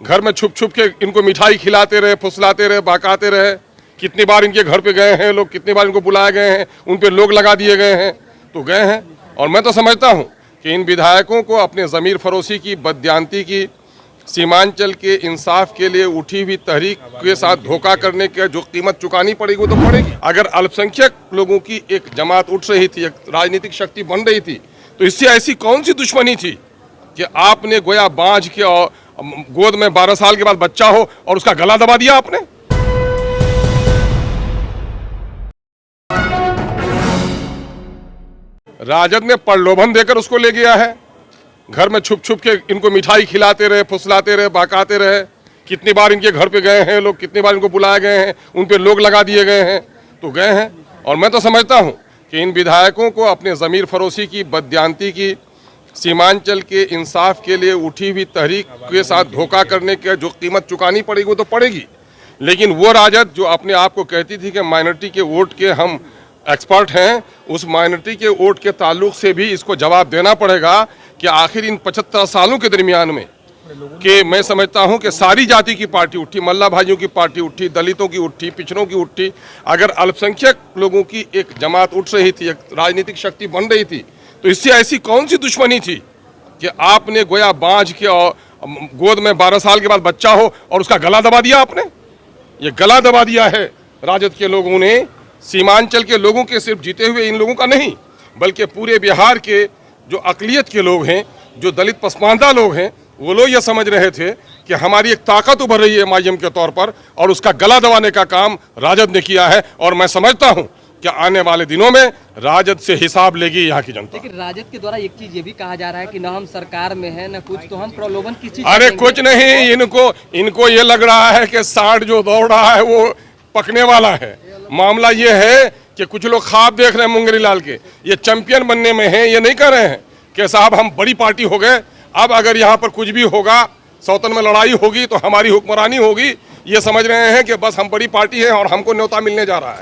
घर में छुप छुप के इनको मिठाई खिलाते रहे, फुसलाते रहे, बहकाते रहे। कितनी बार इनके घर पे गए हैं लोग, कितनी बार इनको बुलाए गए हैं, उन पे लोग लगा दिए गए हैं, तो गए हैं। और मैं तो समझता हूँ कि इन विधायकों को अपने ज़मीर फरोशी की, बददियानती की, सीमांचल के इंसाफ के लिए उठी हुई तहरीक के साथ धोखा करने की जो कीमत चुकानी पड़ेगी वो तो पड़ेगी। अगर अल्पसंख्यक लोगों की एक जमात उठ रही थी, एक राजनीतिक शक्ति बन रही थी, तो इससे ऐसी कौन सी दुश्मनी थी कि आपने गोया बांझ के और गोद में 12 साल के बाद बच्चा हो और उसका गला दबा दिया आपने। राजद ने प्रलोभन देकर उसको ले गया है। घर में छुप छुप के इनको मिठाई खिलाते रहे, फुसलाते रहे, बहकाते रहे। कितनी बार इनके घर पे गए हैं लोग, कितनी बार इनको बुलाए गए हैं, उन पे लोग लगा दिए गए हैं, तो गए हैं। और मैं तो समझता हूँ कि इन विधायकों को अपने ज़मीर फरोशी की, बददियानती की, सीमांचल के इंसाफ के लिए उठी हुई तहरीक के साथ धोखा करने की जो कीमत चुकानी पड़ेगी वो तो पड़ेगी। लेकिन वो राजद जो अपने आप को कहती थी कि माइनॉरिटी के वोट के हम एक्सपर्ट हैं, उस माइनॉरिटी के वोट के ताल्लुक से भी इसको जवाब देना पड़ेगा कि आखिर इन 75 सालों के दरमियान में कि मैं समझता हूं कि सारी जाति की पार्टी उठी, मल्ला भाइयों की पार्टी उठी, दलितों की उठी, पिछड़ों की उठी। अगर अल्पसंख्यक लोगों की एक जमात उठ रही थी, एक राजनीतिक शक्ति बन रही थी, तो इससे ऐसी कौन सी दुश्मनी थी कि आपने गोया बांझ के और गोद में 12 साल के बाद बच्चा हो और उसका गला दबा दिया आपने। ये गला दबा दिया है राजद के लोगों ने, सीमांचल के लोगों के, सिर्फ जीते हुए इन लोगों का नहीं, बल्कि पूरे बिहार के जो अकलियत के लोग हैं, जो दलित पसमानदा लोग हैं, वो लोग ये समझ रहे थे कि हमारी एक ताकत उभर रही है माध्यम के तौर पर, और उसका गला दबाने का काम राजद ने किया है। और मैं समझता हूं कि आने वाले दिनों में राजद से हिसाब लेगी यहाँ की जनता। लेकिन राजद के द्वारा एक चीज ये भी कहा जा रहा है कि न हम सरकार में है, न कुछ, तो हम प्रलोभन की चीज। अरे कुछ नहीं, इनको ये लग रहा है कि साठ जो दौड़ रहा है वो पकने वाला है। मामला ये है कि कुछ लोग ख्वाब देख रहे हैं मुंगरी लाल के, ये चैंपियन बनने में हैं। ये नहीं कह रहे हैं कि साहब हम बड़ी पार्टी हो गए, अब अगर यहाँ पर कुछ भी होगा, सौतन में लड़ाई होगी तो हमारी हुक्मरानी होगी। ये समझ रहे हैं कि बस हम बड़ी पार्टी हैं और हमको न्योता मिलने जा रहा है।